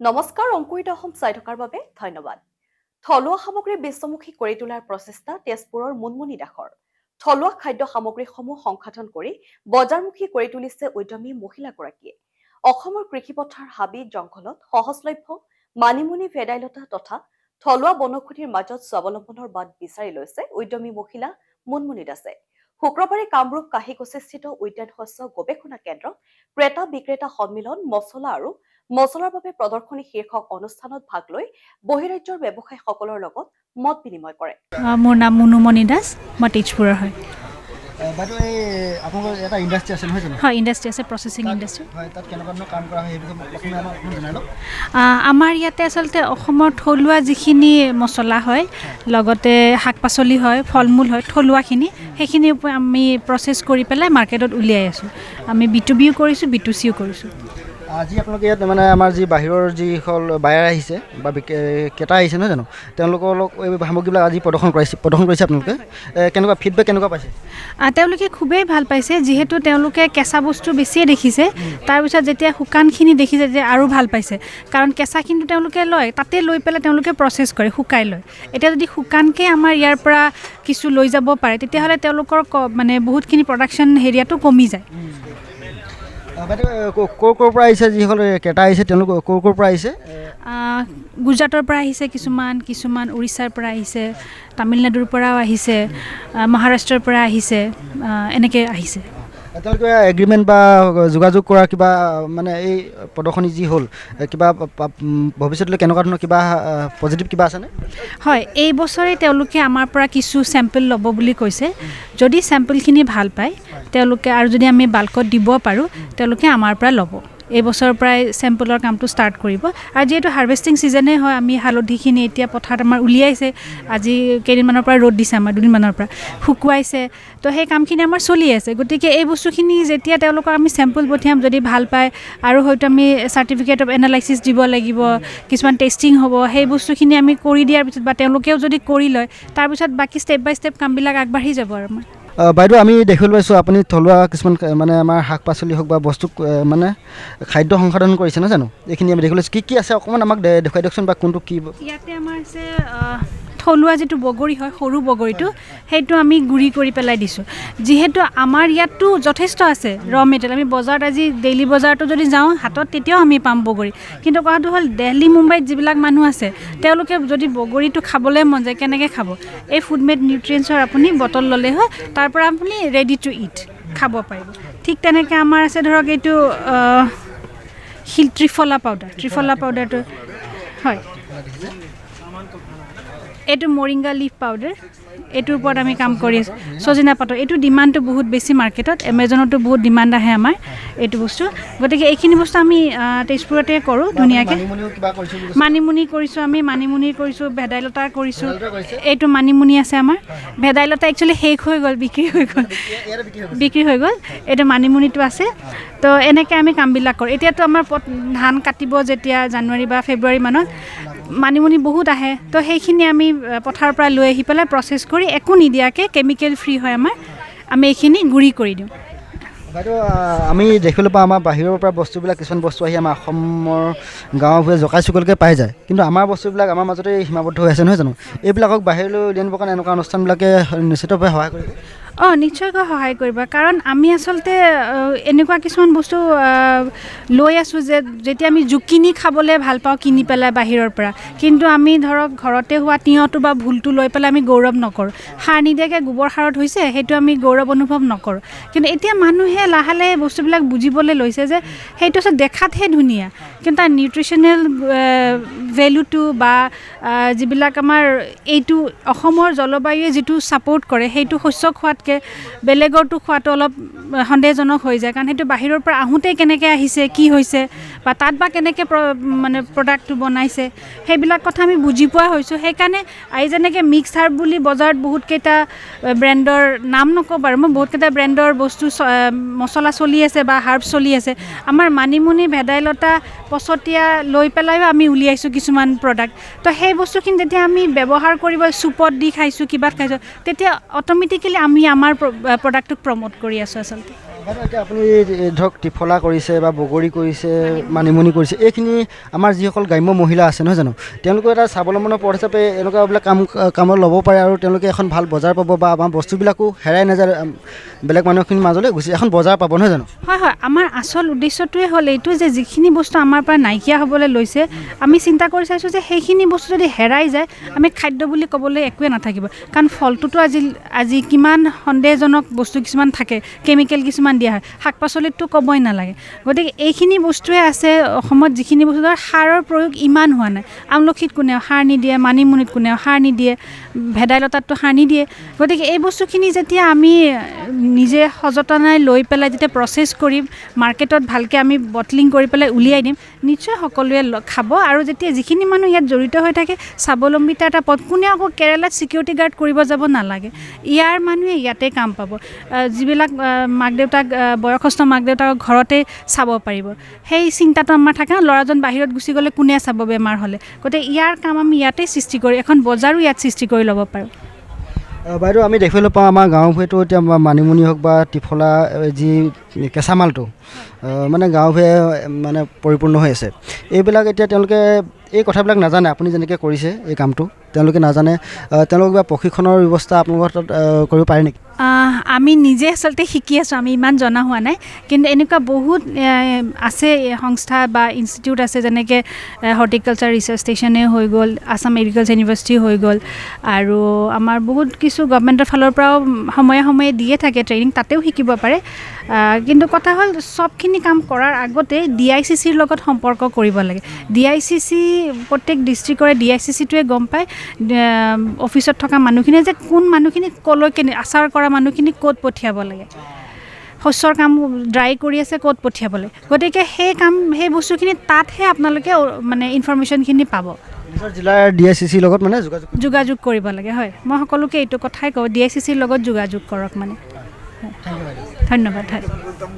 নমস্কাৰ অংকুৰিত অসম চাই থকাৰ বাবে ধন্যবাদ। থলুৱা সামগ্ৰী বিশ্বমুখী কৰি তোলাৰ প্ৰচেষ্টা তেজপুৰৰ মুনমুনি দাসৰ। থলুৱা খাদ্য সামগ্ৰীসমূহ সংসাধন কৰি বজাৰমুখী কৰি তুলিছে উদ্যমী মহিলাগৰাকীয়ে। অসমৰ কৃষিপথাৰ হাবি জংঘলত সহজলভ্য মানিমুনি ভেদাইলতা তথা থলুৱা বনৌষধিৰ মাজত স্বাৱলম্বনৰ বাট বিচাৰি লৈছে উদ্যমী মহিলা মুনমুনি দাসে। শুক্ৰবাৰে কামৰূপ কাহিকোচিস্থিত উদ্যান শস্য গৱেষণা কেন্দ্ৰত ক্ৰেতা বিক্ৰেতা সন্মিলন মছলা আৰু মছলাৰ বাবে প্ৰদৰ্শনী শীৰ্ষক অনুষ্ঠানত ভাগ লৈ বহিৰাজ্যৰ ব্যৱসায়ীসকলৰ লগত মত বিনিময় কৰে। মোৰ নাম মুনুমণি দাস, মই তেজপুৰৰ হয়। বাইদেউ এই আপোনালোকৰ এটা ইণ্ডাষ্ট্ৰি আছে নহয় জানো? হয়, ইণ্ডাষ্ট্ৰি আছে, প্ৰচেছিং ইণ্ডাষ্ট্ৰি। হয়, তাত কেনেকুৱা ধৰণৰ কাম কৰা হয় সেই বিষয়ে প্ৰথমে আমাক জনাই লওক। আমাৰ ইয়াতে আচলতে অসমৰ থলুৱা যিখিনি মছলা হয়, লগতে শাক পাচলি হয়, ফল মূল হয়, থলুৱাখিনি সেইখিনিৰ ওপৰত আমি প্ৰচেছ কৰি পেলাই মাৰ্কেটত উলিয়াই আছোঁ। আমি B2Bও কৰিছোঁ, B2Cও কৰিছোঁ। আজি আপোনালোকে ইয়াত মানে আমাৰ যি বাহিৰৰ যিসকল বায়াৰ আহিছে বা ক্ৰেতা আহিছে নহয় জানো, তেওঁলোকৰ লগত এই সামগ্ৰীবিলাক আজি প্ৰদৰ্শন কৰিছে আপোনালোকে কেনেকুৱা ফিডবেক কেনেকুৱা পাইছে? তেওঁলোকে খুবেই ভাল পাইছে, যিহেতু তেওঁলোকে কেঁচা বস্তু বেছিয়ে দেখিছে। তাৰপিছত যেতিয়া শুকানখিনি দেখিছে তেতিয়া আৰু ভাল পাইছে, কাৰণ কেঁচাখিনিটো তেওঁলোকে লয়, তাতে লৈ পেলাই তেওঁলোকে প্ৰচেছ কৰে, শুকাই লয়। এতিয়া যদি শুকানকৈ আমাৰ ইয়াৰ পৰা কিছু লৈ যাব পাৰে তেতিয়াহ'লে তেওঁলোকৰ মানে বহুতখিনি প্ৰডাকশ্যন হেৰিয়াটো কমি যায়। বাইদেউ ক'ৰ পৰা আহিছে যিসকল ক্ৰেতা আহিছে তেওঁলোক ক'ৰ পৰা আহিছে? গুজৰাটৰ পৰা আহিছে, কিছুমান উৰিষ্যাৰ পৰা আহিছে, তামিলনাডুৰ পৰাও আহিছে, মহাৰাষ্ট্ৰৰ পৰা আহিছে, এনেকৈ আহিছে। তেওঁলোকে এগ্ৰিমেণ্ট বা যোগাযোগ কৰা কিবা মানে এই প্ৰদৰ্শনী যি হ'ল কিবা ভৱিষ্যতলৈ কেনেকুৱা ধৰণৰ কিবা পজিটিভ কিবা আছেনে? হয়, এই বছৰে তেওঁলোকে আমাৰ পৰা কিছু চেম্পল ল'ব বুলি কৈছে। যদি চেম্পলখিনি ভাল পায় তেওঁলোকে আৰু যদি আমি বাল্কত দিব পাৰোঁ তেওঁলোকে আমাৰ পৰা ল'ব। এই বছৰৰ পৰাই চেম্পলৰ কামটো ষ্টাৰ্ট কৰিব। আৰু যিহেতু হাৰ্ভেষ্টিং ছিজনে হয়, আমি হালধিখিনি এতিয়া পথাৰত আমাৰ উলিয়াইছে, আজি কেইদিনমানৰ পৰা ৰ'দ দিছে, আমাৰ দুদিনমানৰ পৰা শুকুৱাইছে, তো সেই কামখিনি আমাৰ চলি আছে। গতিকে এই বস্তুখিনি যেতিয়া তেওঁলোকক আমি চেম্পল পঠিয়াম, যদি ভাল পায় আৰু হয়তো আমি চাৰ্টিফিকেট অফ এনালাইচিছ দিব লাগিব, কিছুমান টেষ্টিং হ'ব, সেই বস্তুখিনি আমি কৰি দিয়াৰ পিছত বা তেওঁলোকেও যদি কৰি লয় তাৰপিছত বাকী ষ্টেপ বাই ষ্টেপ কামবিলাক আগবাঢ়ি যাব। আৰু আমাৰ বাইদেউ আমি দেখিবলৈ পাইছোঁ আপুনি থলুৱা কিছুমান মানে আমাৰ শাক পাচলি হওক বা বস্তু মানে খাদ্য সংসাধন কৰিছে নহয় জানো, এইখিনি আমি দেখিবলৈ কি আছে অকণমান আমাক দেখুৱাই দিয়কচোন, বা কোনটো কি? ইয়াতে আমাৰ আছে থলুৱা যিটো বগৰী হয়, সৰু বগৰীটো, সেইটো আমি গুড়ি কৰি পেলাই দিছোঁ। যিহেতু আমাৰ ইয়াততো যথেষ্ট আছে ৰ মেটেৰিয়েল, আমি বজাৰত আজি ডেইলি বজাৰতো যদি যাওঁ হাতত তেতিয়াও আমি পাম বগৰী। কিন্তু কথাটো হ'ল দিল্লী মুম্বাইত যিবিলাক মানুহ আছে তেওঁলোকে যদি বগৰীটো খাবলৈ মন যায় কেনেকৈ খাব? এই ফুড মেড নিউট্ৰিয়েণ্টছৰ আপুনি বটল ল'লে হয়, তাৰ পৰা আপুনি ৰেডি টু ইট খাব পাৰিব। ঠিক তেনেকৈ আমাৰ আছে ধৰক এইটো ত্ৰিফলা পাউডাৰটো হয়, এইটো মৰিংগা লিফ পাউডাৰ, এইটোৰ ওপৰত আমি কাম কৰি আছোঁ। ছজিনা পাতৰ এইটো ডিমাণ্ডটো বহুত বেছি মাৰ্কেটত, এমেজনতো বহুত ডিমাণ্ড আহে আমাৰ এইটো বস্তু। গতিকে এইখিনি বস্তু আমি তেজপুৰতে কৰোঁ ধুনীয়াকৈ। মানিমুনি কৰিছোঁ, আমি মানিমুনি কৰিছোঁ, ভেদাইলতা কৰিছোঁ। এইটো মানিমুনি আছে আমাৰ, ভেদাইলতা একচুৱেলি শেষ হৈ গ'ল, বিক্ৰী হৈ গ'ল। এইটো মানিমুনিটো আছে। তো এনেকৈ আমি কামবিলাক কৰোঁ। এতিয়াতো আমাৰ ধান কাটিব যেতিয়া জানুৱাৰী বা ফেব্ৰুৱাৰী মানত, মানিমুনি বহুত আহে, তো সেইখিনি আমি পথাৰৰ পৰা লৈ আহি পেলাই প্ৰচেছ কৰি একো নিদিয়াকৈ কেমিকেল ফ্ৰী হয় আমাৰ, আমি এইখিনি গুড়ি কৰি দিওঁ। বাইদেউ আমি দেখিবলৈ পাওঁ আমাৰ বাহিৰৰ পৰা বস্তুবিলাক কিছুমান বস্তু আহি আমাৰ অসমৰ গাঁৱৰ ভূঞে জকাই চুকলকৈ পাই যায়, কিন্তু আমাৰ বস্তুবিলাক আমাৰ মাজতে সীমাবদ্ধ হৈ আছে নহয় জানো? এইবিলাকক বাহিৰলৈ উলিয়াই আনিবৰ কাৰণে এনেকুৱা অনুষ্ঠানবিলাকে নিশ্চিতভাৱে সহায় কৰিব। নিশ্চয়কৈ সহায় কৰিব, কাৰণ আমি আচলতে এনেকুৱা কিছুমান বস্তু লৈ আছোঁ যে যেতিয়া আমি জুকিনি খাবলৈ ভাল পাওঁ কিনি পেলাই বাহিৰৰ পৰা, কিন্তু আমি ধৰক ঘৰতে হোৱা তিয়ঁহটো বা ভোলটো লৈ পেলাই আমি গৌৰৱ নকৰোঁ। সাৰ নিদিয়াকৈ গোবৰ সাৰত হৈছে, সেইটো আমি গৌৰৱ অনুভৱ নকৰোঁ। কিন্তু এতিয়া মানুহে লাহে লাহে বস্তুবিলাক বুজিবলৈ লৈছে যে সেইটো আচলতে দেখাতহে ধুনীয়া, কিন্তু তাৰ নিউট্ৰিশ্যনেল ভেলুটো বা যিবিলাক আমাৰ এইটো অসমৰ জলবায়ুৱে যিটো ছাপোৰ্ট কৰে, সেইটো শস্য খোৱাত বেলেগৰটো খোৱাটো অলপ সন্দেহজনক হৈ যায়, কাৰণ সেইটো বাহিৰৰ পৰা আহোঁতেই কেনেকৈ আহিছে, কি হৈছে, বা তাত বা কেনেকৈ মানে প্ৰডাক্টটো বনাইছে, সেইবিলাক কথা আমি বুজি পোৱা হৈছোঁ। সেইকাৰণে আজি যেনেকৈ মিক্স হাৰ্ব বুলি বজাৰত বহুতকেইটা ব্ৰেণ্ডৰ নাম নকওঁ বাৰু, মই বহুতকেইটা ব্ৰেণ্ডৰ বস্তু মছলা চলি আছে বা হাৰ্ব চলি আছে, আমাৰ মানিমুনি ভেদাইলতা পচতীয়া লৈ পেলাইও আমি উলিয়াইছোঁ কিছুমান প্ৰডাক্ট। তো সেই বস্তুখিনি যেতিয়া আমি ব্যৱহাৰ কৰিব চুপত দি খাইছোঁ, কিবাত খাইছোঁ, তেতিয়া অট'মেটিকেলি আমি আমাৰ প্ৰডাক্টটোক প্ৰমোট কৰি আছোঁ আচলতে। এতিয়া আপুনি ধৰক ত্ৰিফলা কৰিছে বা বগৰী কৰিছে, মানিমুনি কৰিছে, এইখিনি আমাৰ যিসকল গ্ৰাম্য মহিলা আছে নহয় জানো, তেওঁলোকে এটা স্বাৱলম্বনৰ পথ হিচাপে এনেকুৱাবিলাক কামত ল'ব পাৰে আৰু তেওঁলোকে এখন ভাল বজাৰ পাব বা আমাৰ বস্তুবিলাকো হেৰাই নাযায়, বেলেগ মানুহখিনিৰ মাজলৈ গুচি এখন বজাৰ পাব নহয় জানো? হয় হয়, আমাৰ আচল উদ্দেশ্যটোৱে হ'ল এইটো যে যিখিনি বস্তু আমাৰ পৰা নাইকিয়া হ'বলৈ লৈছে, আমি চিন্তা কৰি চাইছোঁ যে সেইখিনি বস্তু যদি হেৰাই যায়, আমি খাদ্য বুলি ক'বলৈ একোৱে নাথাকিব। কাৰণ ফলটোতো আজি কিমান সন্দেহজনক বস্তু কিছুমান থাকে, কেমিকেল কিছুমান দিয়া হয়, শাক পাচলিততো ক'বই নালাগে। গতিকে এইখিনি বস্তুৱে আছে অসমত, যিখিনি বস্তু ধৰ সাৰৰ প্ৰয়োগ ইমান হোৱা নাই। আমলখিত কোনেও সাৰ নিদিয়ে, মানিমুনিত কোনেও সাৰ নিদিয়ে, ভেদাইলতাততো সাৰ নিদিয়ে। গতিকে এই বস্তুখিনি যেতিয়া আমি নিজে সযতনাই লৈ পেলাই যেতিয়া প্ৰচেছ কৰিম, মাৰ্কেটত ভালকৈ আমি বটলিং কৰি পেলাই উলিয়াই দিম, নিশ্চয় সকলোৱে খাব। আৰু যেতিয়া যিখিনি মানুহ ইয়াত জড়িত হৈ থাকে, স্বাৱলম্বিতাৰ এটা পথ, কোনে আকৌ কেৰেলাত ছিকিউৰিটি গাৰ্ড কৰিব যাব নালাগে, ইয়াৰ মানুহে ইয়াতে কাম পাব। যিবিলাক মাক দেউতাক, বয়সস্থ মাক দেউতাকক ঘৰতে চাব পাৰিব, সেই চিন্তাটো আমাৰ থাকে ন, ল'ৰাজন বাহিৰত গুচি গ'লে কোনে চাব বেমাৰ হ'লে। গতিকে ইয়াৰ কাম আমি ইয়াতে সৃষ্টি কৰি, এখন বজাৰো ইয়াত সৃষ্টি কৰি ল'ব পাৰোঁ। বাইদেউ, আমি দেখিবলৈ পাওঁ আমাৰ গাঁও ভূঞেতো এতিয়া মানিমুনি হওক বা ত্ৰিফলা, যি কেঁচা মালটো মানে গাঁও ভূঞে মানে পৰিপূৰ্ণ হৈ আছে। এইবিলাক এতিয়া তেওঁলোকে এই কথাবিলাক নাজানে, আপুনি যেনেকৈ কৰিছে এই কামটো, তেওঁলোকে নাজানে। তেওঁলোক কিবা প্ৰশিক্ষণৰ ব্যৱস্থা আপোনালোকৰ তাত কৰিব পাৰে নেকি? আমি নিজে আচলতে শিকি আছোঁ, আমি ইমান জনা হোৱা নাই। কিন্তু এনেকুৱা বহুত আছে সংস্থা বা ইনষ্টিটিউট আছে, যেনেকৈ হৰ্টিকালচাৰ ৰিচাৰ্চ ষ্টেচনে হৈ গ'ল, আছাম এগ্ৰিকালচাৰ ইউনিভাৰ্চিটি হৈ গ'ল, আৰু আমাৰ বহুত কিছু গভমেণ্টৰ ফালৰ পৰাও সময়ে সময়ে দিয়ে থাকে ট্ৰেইনিং, তাতেও শিকিব পাৰে। কিন্তু কথা হ'ল, চবখিনি কাম কৰাৰ আগতে DICCৰ লগত সম্পৰ্ক কৰিব লাগে। DICC প্ৰত্যেক ডিষ্ট্ৰিক্টৰে DICCটোৱে গম পায় অফিচত থকা মানুহখিনিয়ে যে কোন মানুহখিনি ক'লৈকে আচাৰ কৰা মানুহখিনি ক'ত পঠিয়াব লাগে, শস্যৰ কাম ড্ৰাই কৰি আছে ক'ত পঠিয়াব লাগে। গতিকে সেই বস্তুখিনি তাতহে আপোনালোকে মানে ইনফৰমেশ্যনখিনি পাব। নিজৰ জিলাৰ DICCৰ লগত মানে যোগাযোগ কৰিব লাগে। হয়, মই সকলোকে এইটো কথাই কওঁ, DICCৰ লগত যোগাযোগ কৰক মানে। ধন্যবাদ। হয়।